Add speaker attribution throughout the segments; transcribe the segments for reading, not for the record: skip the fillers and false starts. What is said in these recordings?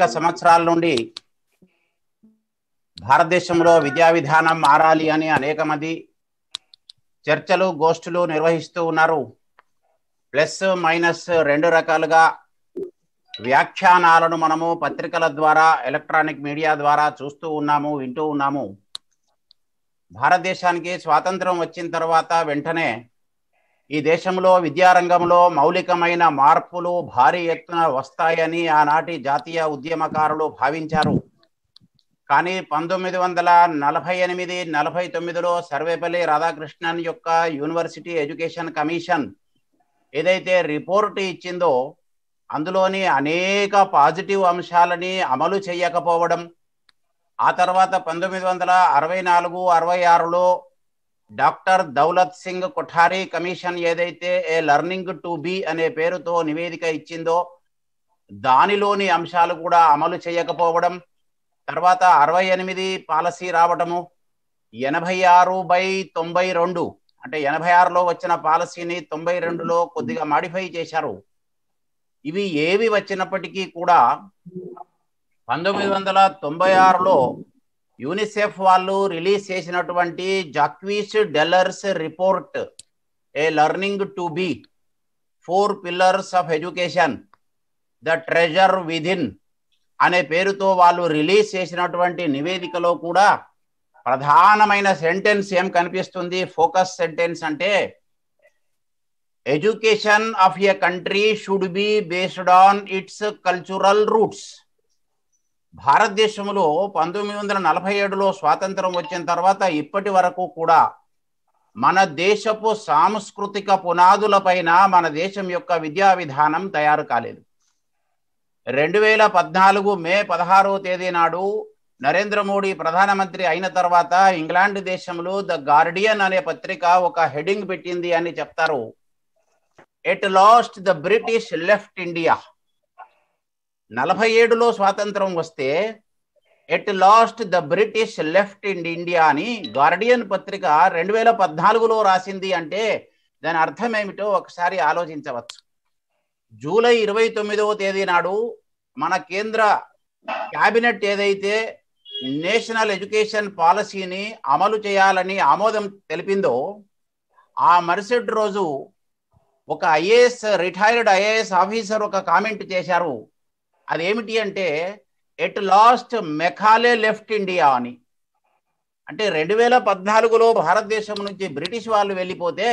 Speaker 1: సంవత్సరాల నుండి భారతదేశంలో విద్యా విధానం మారాలి అని అనేక మంది చర్చలు గోష్ఠులు నిర్వహిస్తూ ఉన్నారు. ప్లస్ మైనస్ రెండు రకాలుగా వ్యాఖ్యానాలను మనము పత్రికల ద్వారా ఎలక్ట్రానిక్ మీడియా ద్వారా చూస్తూ ఉన్నాము, వింటూ ఉన్నాము. భారతదేశానికి స్వాతంత్రం వచ్చిన తర్వాత వెంటనే ఈ దేశంలో విద్యారంగంలో మౌలికమైన మార్పులు భారీ ఎత్తున వస్తాయని ఆనాటి జాతీయ ఉద్యమకారులు భావించారు. కానీ 1948-49లో సర్వేపల్లి రాధాకృష్ణన్ యొక్క యూనివర్సిటీ ఎడ్యుకేషన్ కమిషన్ ఏదైతే రిపోర్ట్ ఇచ్చిందో అందులోని అనేక పాజిటివ్ అంశాలని అమలు చేయకపోవడం, ఆ తర్వాత 1964-66లో డాక్టర్ దౌలత్ సింగ్ కొఠారీ కమిషన్ ఏదైతే ఏ లెర్నింగ్ టు బి అనే పేరుతో నివేదిక ఇచ్చిందో దానిలోని అంశాలు కూడా అమలు చేయకపోవడం, తర్వాత 68 పాలసీ రావటము, 86/92 అంటే 86లో వచ్చిన పాలసీని 92లో కొద్దిగా మాడిఫై చేశారు. ఇవి ఏవి వచ్చినప్పటికీ కూడా 1996లో యూనిసెఫ్ వాళ్ళు రిలీజ్ చేసినటువంటి Jacques Delors report a learning to be 4 pillars of education the treasure within అనే పేరుతో వాళ్ళు రిలీజ్ చేసినటువంటి నివేదికలో కూడా ప్రధానమైన సెంటెన్స్ ఏం కనిపిస్తుంది? ఫోకస్ సెంటెన్స్ అంటే education of a country should be based on it's cultural roots. భారతదేశంలో 1947లో స్వాతంత్రం వచ్చిన తర్వాత ఇప్పటి వరకు కూడా మన దేశపు సాంస్కృతిక పునాదులపైన మన దేశం యొక్క విద్యా విధానం తయారు కాలేదు. 2014 మే 16వ తేదీ నాడు నరేంద్ర మోడీ ప్రధానమంత్రి అయిన తర్వాత ఇంగ్లాండ్ దేశంలో ద గార్డియన్ అనే పత్రిక ఒక హెడింగ్ పెట్టింది అని చెప్తారు. At last the British left India. 47లో స్వాతంత్రం వస్తే at last the British left in India అని గార్డియన్ పత్రిక 2014లో రాసింది అంటే దాని అర్థం ఏమిటో ఒకసారి ఆలోచించవచ్చు. జూలై 29వ తేదీ నాడు మన కేంద్ర క్యాబినెట్ ఏదైతే నేషనల్ ఎడ్యుకేషన్ పాలసీని అమలు చేయాలని ఆమోదం తెలిపిందో ఆ మరుసటి రోజు ఒక రిటైర్డ్ ఐఏఎస్ ఆఫీసర్ ఒక కామెంట్ చేశారు. అదేమిటి అంటే at last Macaulay left India అని. అంటే 2014లో భారతదేశం నుంచి బ్రిటిష్ వాళ్ళు వెళ్ళిపోతే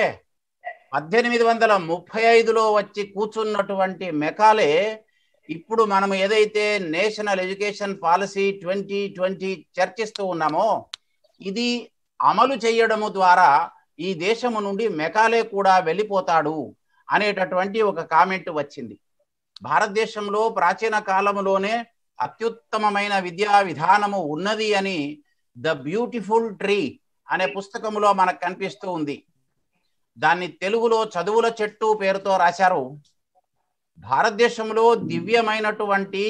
Speaker 1: 1835లో వచ్చి కూర్చున్నటువంటి మెకాలే ఇప్పుడు మనం ఏదైతే నేషనల్ ఎడ్యుకేషన్ పాలసీ 2020 చర్చిస్తూ ఉన్నామో ఇది అమలు చేయడము ద్వారా ఈ దేశము నుండి మెకాలే కూడా వెళ్ళిపోతాడు అనేటటువంటి ఒక కామెంట్ వచ్చింది. భారతదేశంలో ప్రాచీన కాలంలోనే అత్యుత్తమమైన విద్యా విధానము ఉన్నది అని ద బ్యూటిఫుల్ ట్రీ అనే పుస్తకంలో మనకు కనిపిస్తూ ఉంది. దాన్ని తెలుగులో చదువుల చెట్టు పేరుతో రాశారు. భారతదేశంలో దివ్యమైనటువంటి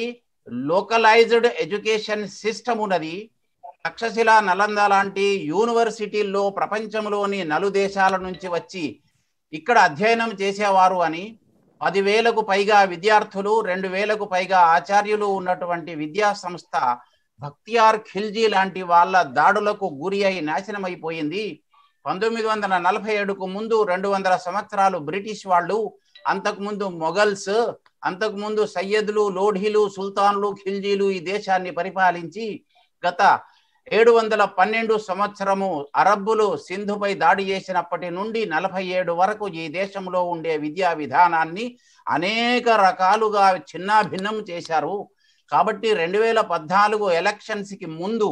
Speaker 1: లోకలైజ్డ్ ఎడ్యుకేషన్ సిస్టమ్ ఉన్నది. తక్షశిల, నలంద లాంటి యూనివర్సిటీల్లో ప్రపంచంలోని 4 దేశాల నుంచి వచ్చి ఇక్కడ అధ్యయనం చేసేవారు అని 10,000కు పైగా విద్యార్థులు, 2,000కు పైగా ఆచార్యులు ఉన్నటువంటి విద్యా సంస్థ బక్తియార్ ఖిల్జీ లాంటి వాళ్ళ దాడులకు గురి అయి నాశనమైపోయింది. 1947కు ముందు 200 సంవత్సరాలు బ్రిటిష్ వాళ్ళు, అంతకుముందు మొఘల్స్, అంతకుముందు సయ్యద్లు, లోఢీలు, సుల్తాన్లు, ఖిల్జీలు ఈ దేశాన్ని పరిపాలించి గత 712 సంవత్సరము అరబ్బులు సింధుపై దాడి చేసినప్పటి నుండి 47 వరకు ఈ దేశంలో ఉండే విద్యా విధానాన్ని అనేక రకాలుగా చిన్నాభిన్నం చేశారు. కాబట్టి 2014 ఎలక్షన్స్కి ముందు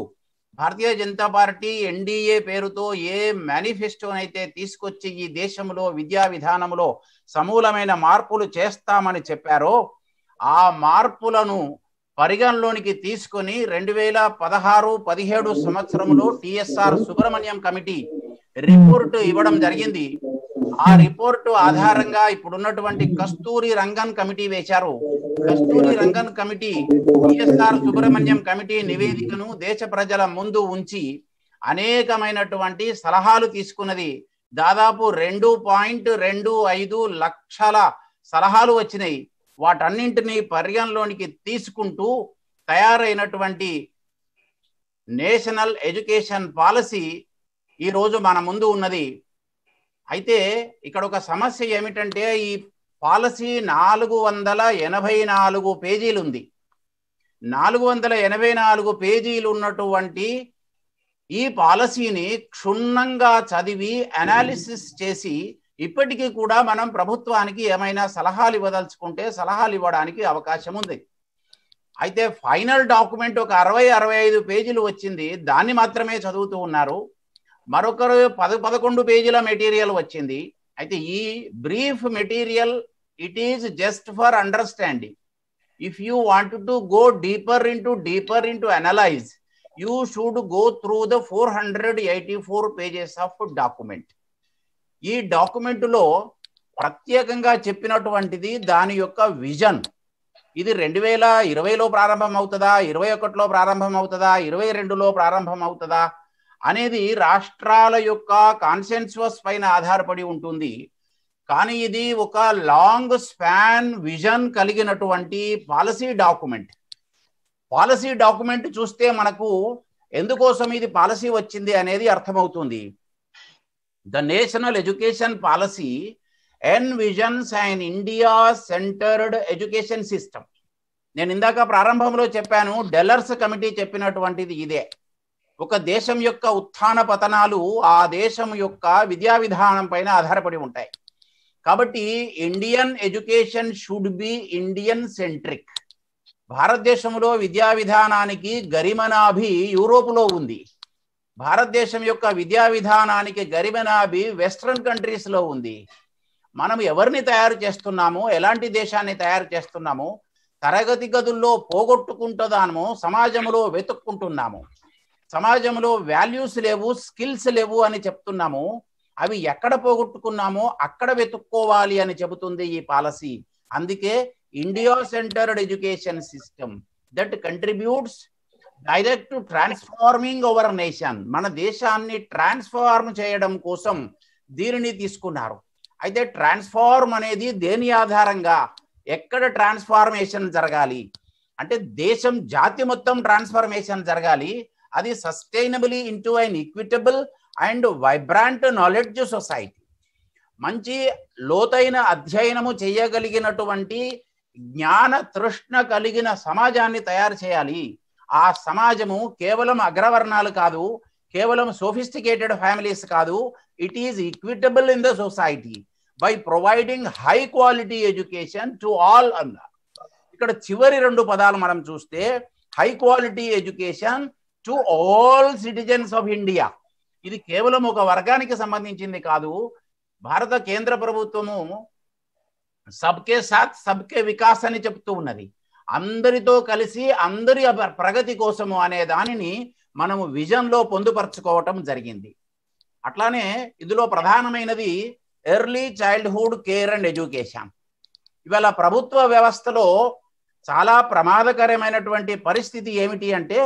Speaker 1: భారతీయ జనతా పార్టీ ఎన్డీఏ పేరుతో ఏ మేనిఫెస్టోనైతే తీసుకొచ్చి ఈ దేశంలో విద్యా విధానంలో సమూలమైన మార్పులు చేస్తామని చెప్పారో ఆ మార్పులను పరిగణలోనికి తీసుకొని 2016-17 సంవత్సరంలో టిఎస్ఆర్ సుబ్రహ్మణ్యం కమిటీ రిపోర్టు ఇవ్వడం జరిగింది. ఆ రిపోర్టు ఆధారంగా ఇప్పుడున్నటువంటి కస్తూరి రంగన్ కమిటీ వేశారు. Kasturi Rangan committee TSR Subramanian committee నివేదికను దేశ ప్రజల ముందు ఉంచి అనేకమైనటువంటి సలహాలు తీసుకున్నది. దాదాపు 2.25 లక్షల సలహాలు వచ్చినాయి. వాటన్నింటినీ పరిగణలోనికి తీసుకుంటూ తయారైనటువంటి నేషనల్ ఎడ్యుకేషన్ పాలసీ ఈరోజు మన ముందు ఉన్నది. అయితే ఇక్కడ ఒక సమస్య ఏమిటంటే ఈ పాలసీ 484 పేజీలు ఉంది. 484 పేజీలు ఉన్నటువంటి ఈ పాలసీని క్షుణ్ణంగా చదివి అనాలిసిస్ చేసి ఇప్పటికీ కూడా మనం ప్రభుత్వానికి ఏమైనా సలహాలు ఇవ్వదలుచుకుంటే సలహాలు ఇవ్వడానికి అవకాశం ఉంది. అయితే ఫైనల్ డాక్యుమెంట్ ఒక 60-65 పేజీలు వచ్చింది, దాన్ని మాత్రమే చదువుతూ ఉన్నారు. మరొకరు 10-11 పేజీల మెటీరియల్ వచ్చింది. అయితే ఈ brief material it is just for understanding. If you want to go deeper into analyse, you should go through the 484 pages of document. ఈ డాక్యుమెంట్ లో ప్రత్యేకంగా చెప్పినటువంటిది దాని యొక్క విజన్. ఇది 2020లో ప్రారంభం అవుతుందా, 21లో ప్రారంభం అవుతుందా, 22లో ప్రారంభం అవుతుందా అనేది రాష్ట్రాల యొక్క కాన్సెన్సస్ పైన ఆధారపడి ఉంటుంది. కానీ ఇది ఒక లాంగ్ స్పాన్ విజన్ కలిగినటువంటి పాలసీ డాక్యుమెంట్. పాలసీ డాక్యుమెంట్ చూస్తే మనకు ఎందుకోసం ఇది పాలసీ వచ్చింది అనేది అర్థమవుతుంది. The national education policy envisions and India centred education system. నేను ఇందాక ప్రారంభంలో చెప్పాను, డెల్లర్స్ కమిటీ చెప్పినటువంటిది ఇదే. ఒక దేశం యొక్క ఉత్థాన పతనాలు ఆ దేశం యొక్క విద్యా విధానం పైన ఆధారపడి ఉంటాయి. కాబట్టి Indian education should be Indian centric. భారతదేశంలో విద్యా విధానానికి గరిమనాభి యూరోపులో ఉంది. భారతదేశం యొక్క విద్యా విధానానికి గరిమనాభి వెస్ట్రన్ కంట్రీస్ లో ఉంది. మనం ఎవరిని తయారు చేస్తున్నామో, ఎలాంటి దేశాన్ని తయారు చేస్తున్నామో, తరగతి గదుల్లో పోగొట్టుకుంటున్నామో, సమాజంలో వెతుక్కుంటున్నాము. సమాజంలో వాల్యూస్ లేవు, స్కిల్స్ లేవు అని చెప్తున్నాము. అవి ఎక్కడ పోగొట్టుకున్నామో అక్కడ వెతుక్కోవాలి అని చెబుతుంది ఈ పాలసీ. అందుకే India centred education system that contributes direct to transforming our nation. మన దేశాన్ని ట్రాన్స్ఫార్మ్ చేయడం కోసం దీనిని తీసుకున్నారు. అయితే ట్రాన్స్ఫార్మ్ అనేది దేని ఆధారంగా, ఎక్కడ ట్రాన్స్ఫార్మేషన్ జరగాలి అంటే దేశం జాతి మొత్తం ట్రాన్స్ఫార్మేషన్ జరగాలి. అది sustainably into an equitable and vibrant knowledge society. మంచి లోతైన అధ్యయనము చేయగలిగినటువంటి జ్ఞాన తృష్ణ కలిగిన సమాజాన్ని తయారు చేయాలి. ఆ సమాజము కేవలం అగ్రవర్ణాలు కాదు, కేవలం సోఫిస్టికేటెడ్ ఫ్యామిలీస్ కాదు. It is equitable in the society by providing high quality education to all అన్నారు. ఇక్కడ చివరి 2 పదాలు మనం చూస్తే high quality education to all citizens of India. ఇది కేవలం ఒక వర్గానికి సంబంధించింది కాదు. భారత కేంద్ర ప్రభుత్వము సబ్కే సాత్ సబ్కే వికాస్ అని చెప్తూ ఉన్నది. అందరితో కలిసి అందరి ప్రగతి కోసము అనే దానిని మనము విజన్లో పొందుపరచుకోవటం జరిగింది. అట్లానే ఇందులో ప్రధానమైనది early childhood care and education. ఇవాళ ప్రభుత్వ వ్యవస్థలో చాలా ప్రమాదకరమైనటువంటి పరిస్థితి ఏమిటి అంటే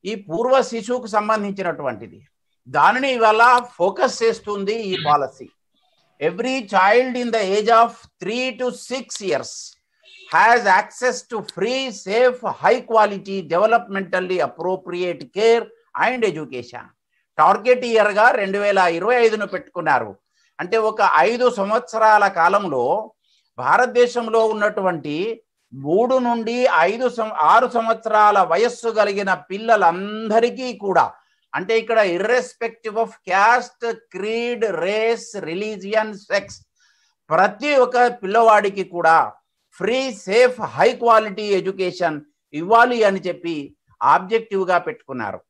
Speaker 1: ఈ పూర్వ శిశువుకు సంబంధించినటువంటిది. దానిని ఇవాళ ఫోకస్ చేస్తుంది ఈ policy. Every child in the age of 3 to 6 years has access to free, safe, high quality, developmentally appropriate care and education. Target year గా 2025ను పెట్టుకున్నారు. అంటే ఒక 5 సంవత్సరాల కాలంలో భారతదేశంలో ఉన్నటువంటి 3 నుండి 6 సంవత్సరాల వయస్సు కలిగిన పిల్లలందరికీ కూడా, అంటే ఇక్కడ irrespective of caste, creed, race, religion, sex, ప్రతి ఒక్క పిల్లవాడికి కూడా free, safe, high quality education ఇవ్వాలి అని చెప్పి ఆబ్జెక్టివ్గా పెట్టుకున్నారు.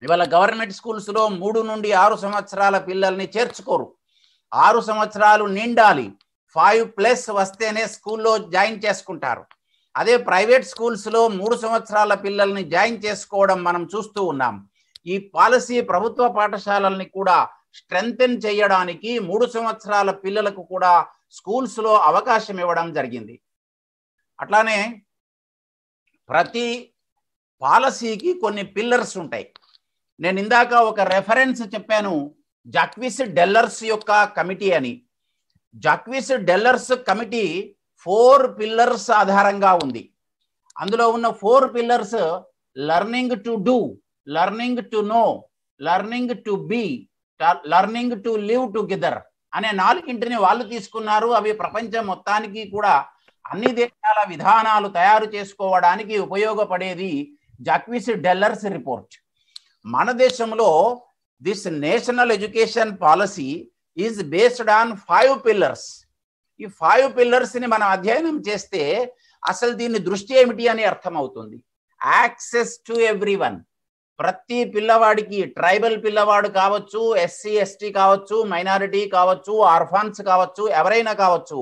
Speaker 1: ఇవాళ గవర్నమెంట్ స్కూల్స్లో 3 నుండి 6 సంవత్సరాల పిల్లల్ని చేర్చుకోరు. 6 సంవత్సరాలు నిండాలి, 5+ వస్తేనే స్కూల్లో జాయిన్ చేసుకుంటారు. అదే ప్రైవేట్ స్కూల్స్లో 3 సంవత్సరాల పిల్లల్ని జాయిన్ చేసుకోవడం మనం చూస్తూ ఉన్నాం. ఈ పాలసీ ప్రభుత్వ పాఠశాలల్ని కూడా స్ట్రెంథెన్ చేయడానికి 3 సంవత్సరాల పిల్లలకు కూడా స్కూల్స్లో అవకాశం ఇవ్వడం జరిగింది. అట్లానే ప్రతి పాలసీకి కొన్ని పిల్లర్స్ ఉంటాయి. నేను ఇందాక ఒక రెఫరెన్స్ చెప్పాను, జాక్విస్ డెల్లర్స్ యొక్క కమిటీ అని. జాక్విస్ డెల్లర్స్ కమిటీ 4 పిల్లర్స్ ఆధారంగా ఉంది. అందులో ఉన్న 4 pillars learning to do, learning to know, learning to be, learning to live together అనే 4 వాళ్ళు తీసుకున్నారు. అవి ప్రపంచం మొత్తానికి కూడా అన్ని దేశాల విధానాలు తయారు చేసుకోవడానికి ఉపయోగపడేది జాక్విస్ డెల్లర్స్ రిపోర్ట్. మన దేశంలో this national education policy is based on 5 pillars. ఈ 5 పిల్లర్స్ ని మనం అధ్యయనం చేస్తే అసలు దీని దృష్టి ఏమిటి అని అర్థమవుతుంది. యాక్సెస్ టు ఎవ్రీవన్, ప్రతి పిల్లవాడికి, ట్రైబల్ పిల్లవాడు కావచ్చు, ఎస్సీ ఎస్టీ కావచ్చు, మైనారిటీ కావచ్చు, ఆర్ఫాన్స్ కావచ్చు, ఎవరైనా కావచ్చు,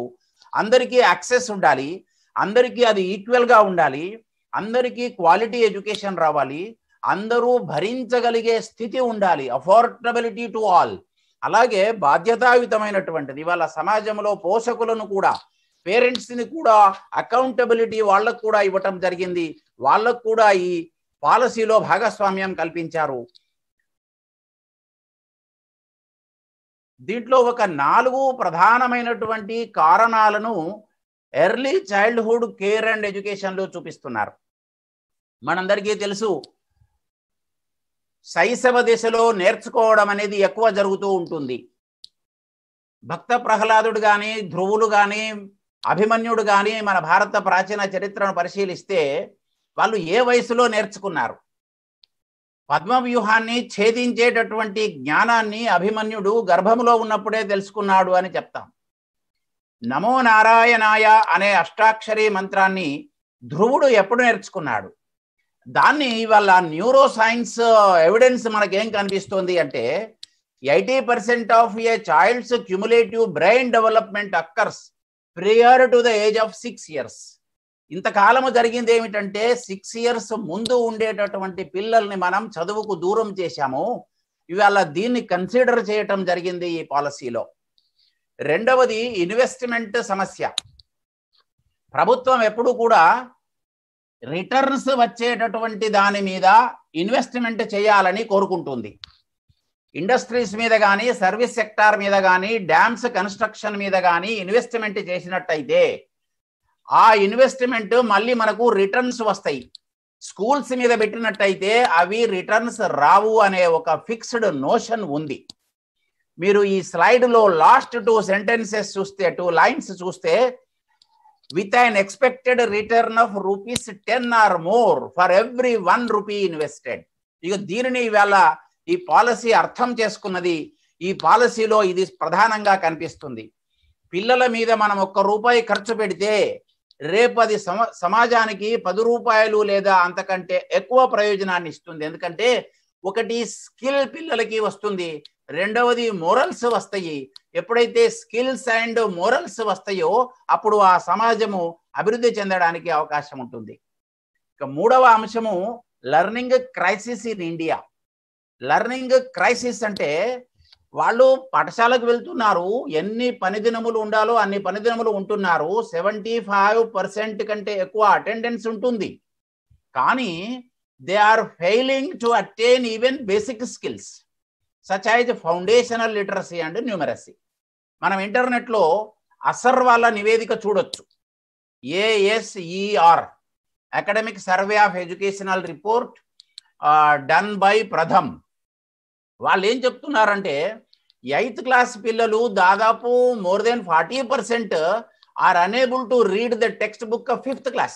Speaker 1: అందరికీ యాక్సెస్ ఉండాలి. అందరికీ అది ఈక్వల్ గా ఉండాలి. అందరికీ క్వాలిటీ ఎడ్యుకేషన్ రావాలి. అందరూ భరించగలిగే స్థితి ఉండాలి. Affordability to all. అలాగే బాధ్యతాయుతమైనటువంటిది. ఇవాళ సమాజంలో పోషకులను కూడా, పేరెంట్స్ ని కూడా అకౌంటబిలిటీ వాళ్ళకు కూడా ఇవ్వటం జరిగింది. వాళ్ళకు కూడా ఈ పాలసీలో భాగస్వామ్యం కల్పించారు. దీంట్లో ఒక 4 ప్రధానమైనటువంటి కారణాలను early childhood care and education లో చూపిస్తున్నారు. మనందరికీ తెలుసు, శైశవ దశలో నేర్చుకోవడం అనేది ఎక్కువ జరుగుతూ ఉంటుంది. భక్త ప్రహ్లాదుడు కానీ, ధ్రువులు కానీ, అభిమన్యుడు కానీ మన భారత ప్రాచీన చరిత్రను పరిశీలిస్తే వాళ్ళు ఏ వయసులో నేర్చుకున్నారు? పద్మవ్యూహాన్ని ఛేదించేటటువంటి జ్ఞానాన్ని అభిమన్యుడు గర్భములో ఉన్నప్పుడే తెలుసుకున్నాడు అని చెప్తాం. నమో నారాయణాయ అనే అష్టాక్షరి మంత్రాన్ని ధ్రువుడు ఎప్పుడు నేర్చుకున్నాడు? దాన్ని ఇవాళ న్యూరో సైన్స్ ఎవిడెన్స్ మనకేం కనిపిస్తుంది అంటే 80% of a child's cumulative brain development occurs prior to the age of 6 years. ఇంతకాలము జరిగింది ఏమిటంటే 6 years ముందు ఉండేటటువంటి పిల్లల్ని మనం చదువుకు దూరం చేశాము. ఇవాళ దీన్ని కన్సిడర్ చేయటం జరిగింది ఈ పాలసీలో. రెండవది ఇన్వెస్ట్మెంట్ సమస్య. ప్రభుత్వం ఎప్పుడు కూడా రిటర్న్స్ వచ్చేటటువంటి దాని మీద ఇన్వెస్ట్మెంట్ చేయాలని కోరుకుంటుంది. ఇండస్ట్రీస్ మీద కానీ, సర్వీస్ సెక్టార్ మీద కానీ, డ్యామ్స్ కన్స్ట్రక్షన్ మీద కానీ ఇన్వెస్ట్మెంట్ చేసినట్టయితే ఆ ఇన్వెస్ట్మెంట్ మళ్ళీ మనకు రిటర్న్స్ వస్తాయి. స్కూల్స్ మీద పెట్టినట్టయితే అవి రిటర్న్స్ రావు అనే ఒక ఫిక్స్డ్ నోషన్ ఉంది. మీరు ఈ స్లైడ్లో లాస్ట్ 2 sentences చూస్తే, 2 lines చూస్తే, with an expected return of ₹10 or more for every ₹1 invested. ఇక దీనిని ఇవాళ ఈ పాలసీ అర్థం చేసుకున్నది. ఈ పాలసీలో ఇది ప్రధానంగా కనిపిస్తుంది. పిల్లల మీద మనం ₹1 ఖర్చు పెడితే రేపు అది సమాజానికి ₹10 లేదా అంతకంటే ఎక్కువ ప్రయోజనాన్ని ఇస్తుంది. ఎందుకంటే ఒకటి స్కిల్ పిల్లలకి వస్తుంది, రెండవది మోరల్స్ వస్తాయి. ఎప్పుడైతే స్కిల్స్ అండ్ మోరల్స్ వస్తాయో అప్పుడు ఆ సమాజము అభివృద్ధి చెందడానికి అవకాశం ఉంటుంది. ఇక మూడవ అంశము learning crisis in India. Learning crisis అంటే వాళ్ళు పాఠశాలకు వెళ్తున్నారు, ఎన్ని పని దినములు ఉండాలో అన్ని పని దినములు ఉంటున్నారు, 75% కంటే ఎక్కువ అటెండెన్స్ ఉంటుంది. కానీ they are failing to attain even basic skills such as foundational literacy and numeracy. మనం ఇంటర్నెట్లో అసర్ వాళ్ళ నివేదిక చూడొచ్చు. ASER academic survey of educational report done by Pratham. వాళ్ళు ఏం చెప్తున్నారంటే 8th class పిల్లలు దాదాపు more than 40% are unable to read the textbook of 5th class.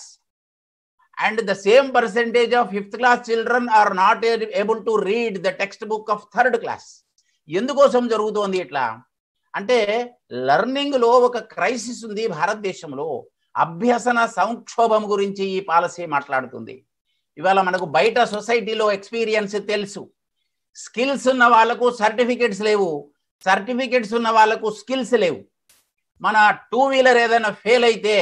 Speaker 1: And the same percentage of 5th class children are not able to read the textbook of 3rd class. ఎందుకోసం జరుగుతోంది ఇట్లా అంటే learning లో ఒక crisis ఉంది భారతదేశంలో. అభ్యసన సంక్షోభం గురించి ఈ పాలసీ మాట్లాడుతుంది. ఇవాళ మనకు బయట సొసైటీలో ఎక్స్పీరియన్స్ తెలుసు. స్కిల్స్ ఉన్న వాళ్ళకు సర్టిఫికెట్స్ లేవు, సర్టిఫికెట్స్ ఉన్న వాళ్ళకు స్కిల్స్ లేవు. మన 2-wheeler ఏదైనా ఫెయిల్ అయితే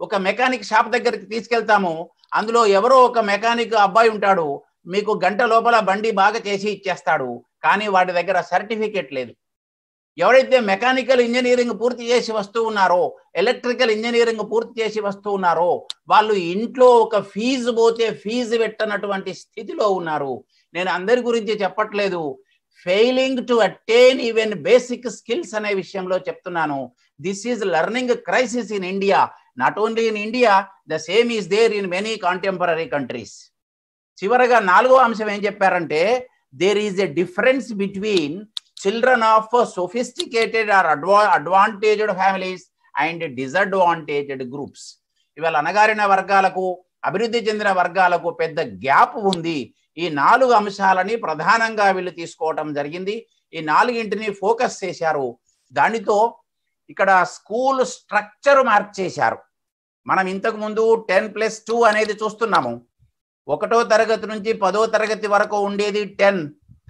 Speaker 1: ఒక మెకానిక్ షాప్ దగ్గరికి తీసుకెళ్తాము, అందులో ఎవరో ఒక మెకానిక్ అబ్బాయి ఉంటాడు, మీకు గంట లోపల బండి బాగా చేసి ఇచ్చేస్తాడు, కానీ వాడి దగ్గర సర్టిఫికెట్ లేదు. ఎవరైతే మెకానికల్ ఇంజనీరింగ్ పూర్తి చేసి వస్తూ ఉన్నారో, ఎలక్ట్రికల్ ఇంజనీరింగ్ పూర్తి చేసి వస్తూ ఉన్నారో వాళ్ళు ఇంట్లో ఒక ఫీజు పోతే ఫీజు పెట్టనటువంటి స్థితిలో ఉన్నారు. నేను అందరి గురించి చెప్పట్లేదు, failing to attain even basic skills అనే విషయంలో చెప్తున్నాను. This is learning crisis in India not only in India, the same is there in many contemporary countries. చివరగా 4వ అంశం ఏం చెప్పారంటే, there is a difference between children of sophisticated or advantaged families and disadvantaged groups. ఇవాళ అనగారిన వర్గాలకు, అభివృద్ధి చెందిన వర్గాలకు పెద్ద గ్యాప్ ఉంది. ఈ 4 అంశాలని ప్రధానంగా వీళ్ళు తీసుకోవటం జరిగింది. ఈ 4ంటిని ఫోకస్ చేశారు. దానితో ఇక్కడ స్కూల్ స్ట్రక్చర్ మార్చేశారు. మనం ఇంతకు ముందు 10+2 అనేది చూస్తున్నాము. 1వ తరగతి నుంచి 10వ తరగతి వరకు ఉండేది 10,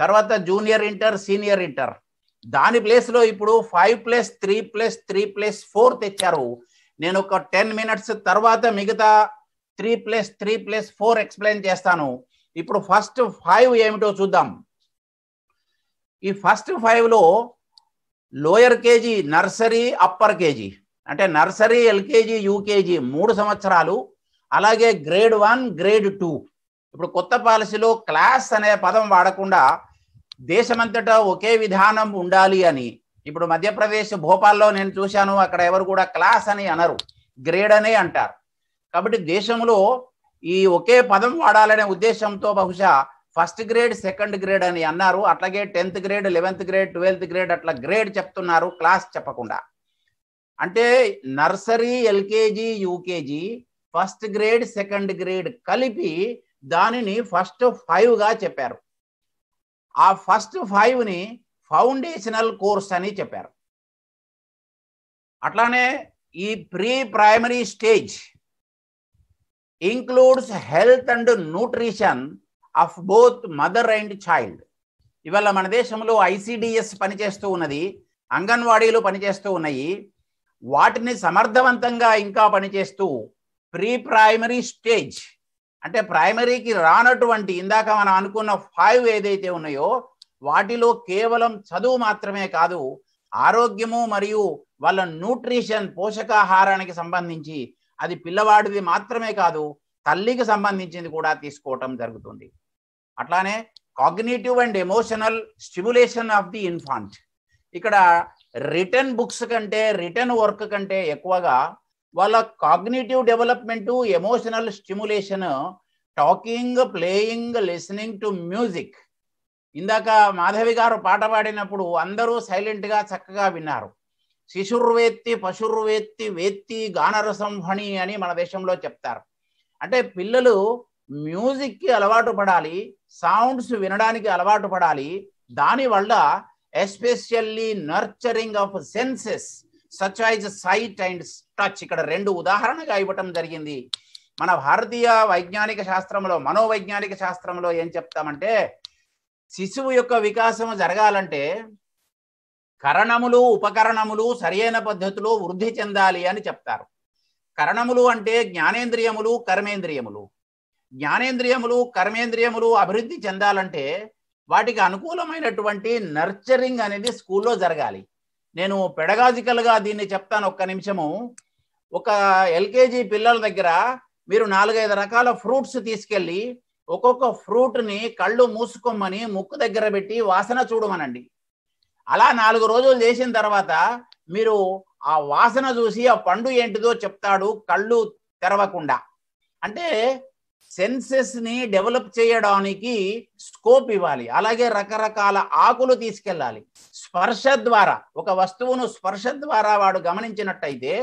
Speaker 1: తర్వాత జూనియర్ ఇంటర్, సీనియర్ ఇంటర్. దాని ప్లేస్లో ఇప్పుడు 5+3+3+4 తెచ్చారు. నేను ఒక 10 minutes తర్వాత మిగతా 3+3+4 ఎక్స్ప్లెయిన్ చేస్తాను. ఇప్పుడు ఫస్ట్ 5 ఏమిటో చూద్దాం. ఈ ఫస్ట్ 5లో lower KG, nursery, upper KG అంటే నర్సరీ, ఎల్కేజీ, యూకేజీ 3 సంవత్సరాలు, అలాగే గ్రేడ్ 1, గ్రేడ్ 2. ఇప్పుడు కొత్త పాలసీలో క్లాస్ అనే పదం వాడకుండా దేశమంతటా ఒకే విధానం ఉండాలి అని. ఇప్పుడు మధ్యప్రదేశ్ భోపాల్లో నేను చూశాను, అక్కడ ఎవరు కూడా క్లాస్ అని అనరు, గ్రేడ్ అనే అంటారు. కాబట్టి దేశంలో ఈ ఒకే పదం వాడాలనే ఉద్దేశంతో బహుశా ఫస్ట్ గ్రేడ్, సెకండ్ గ్రేడ్ అని అన్నారు. అట్లాగే 10th grade, 11th grade, 12th grade అట్లా గ్రేడ్ చెప్తున్నారు, క్లాస్ చెప్పకుండా. అంటే nursery, LKG, UKG, first grade, second grade కలిపి దానిని ఫస్ట్ 5గా చెప్పారు. ఆ ఫస్ట్ 5ని ఫౌండేషనల్ కోర్స్ అని చెప్పారు. అట్లానే ఈ pre primary stage includes health and nutrition of both mother and child. ఇవాళ మన దేశంలో ICDS పనిచేస్తూ ఉన్నది, అంగన్వాడీలు పనిచేస్తూ ఉన్నాయి. వాటిని సమర్థవంతంగా ఇంకా పనిచేస్తూ ప్రీ ప్రైమరీ స్టేజ్ అంటే ప్రైమరీకి రానటువంటి ఇందాక మనం అనుకున్న 5 ఏదైతే ఉన్నాయో వాటిలో కేవలం చదువు మాత్రమే కాదు, ఆరోగ్యము మరియు వాళ్ళ న్యూట్రిషన్, పోషకాహారానికి సంబంధించి అది పిల్లవాడిది మాత్రమే కాదు, తల్లికి సంబంధించింది కూడా తీసుకోవటం జరుగుతుంది. అట్లానే cognitive and emotional stimulation of the infant. ఇక్కడ రిటర్న్ బుక్స్ కంటే, రిటర్న్ వర్క్ కంటే ఎక్కువగా వాళ్ళ cognitive development, emotional stimulation, talking, playing, listening to music. ఇందాక మాధవి గారు పాట పాడినప్పుడు అందరూ సైలెంట్గా చక్కగా విన్నారు. శిశుర్వేత్తి పశుర్వేత్తి వేత్తి గానరసం ఫణి అని మన దేశంలో చెప్తారు. అంటే పిల్లలు మ్యూజిక్కి అలవాటు పడాలి, సౌండ్స్ వినడానికి అలవాటు పడాలి. దానివల్ల especially nurturing of senses such as sight and touch. ఇక్కడ 2 ఉదాహరణగా ఇవ్వటం జరిగింది. మన భారతీయ వైజ్ఞానిక శాస్త్రంలో, మనోవైజ్ఞానిక శాస్త్రంలో ఏం చెప్తామంటే, శిశువు యొక్క వికాసం జరగాలంటే కరణములు, ఉపకరణములు సరైన పద్ధతిలో వృద్ధి చెందాలి అని చెప్తారు. కరణములు అంటే జ్ఞానేంద్రియములు, కర్మేంద్రియములు. జ్ఞానేంద్రియములు, కర్మేంద్రియములు అభివృద్ధి చెందాలంటే వాటికి అనుకూలమైనటువంటి నర్చరింగ్ అనేది స్కూల్లో జరగాలి. నేను పెడగాజికల్గా దీన్ని చెప్తాను, ఒక్క నిమిషము. ఒక ఎల్కేజీ పిల్లల దగ్గర మీరు 4-5 రకాల ఫ్రూట్స్ తీసుకెళ్ళి ఒక్కొక్క ఫ్రూట్ని కళ్ళు మూసుకోమని ముక్కు దగ్గర పెట్టి వాసన చూడమనండి. అలా 4 రోజులు చేసిన తర్వాత మీరు ఆ వాసన చూసి ఆ పండు ఏంటిదో చెప్తాడు, కళ్ళు తెరవకుండా. అంటే సెన్సెస్ని డెవలప్ చేయడానికి స్కోప్ ఇవ్వాలి. అలాగే రకరకాల ఆకులు తీసుకెళ్ళాలి. స్పర్శ ద్వారా ఒక వస్తువును స్పర్శ ద్వారా వాడు గమనించినట్టయితే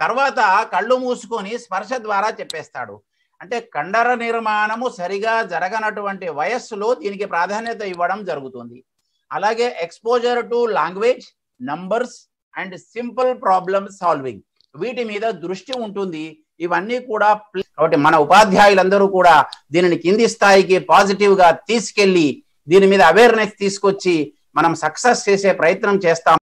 Speaker 1: తర్వాత కళ్ళు మూసుకొని స్పర్శ ద్వారా చెప్పేస్తాడు. అంటే కండర నిర్మాణము సరిగా జరగనటువంటి వయస్సులో దీనికి ప్రాధాన్యత ఇవ్వడం జరుగుతుంది. అలాగే exposure to language, numbers and simple problem solving, వీటి మీద దృష్టి ఉంటుంది. ఇవన్నీ కూడా కాబట్టి మన ఉపాధ్యాయులందరూ కూడా దీనిని కింది స్థాయికి పాజిటివ్గా తీసుకెళ్ళి దీని మీద అవేర్నెస్ తీసుకొచ్చి మనం సక్సెస్ చేసే ప్రయత్నం చేస్తాం.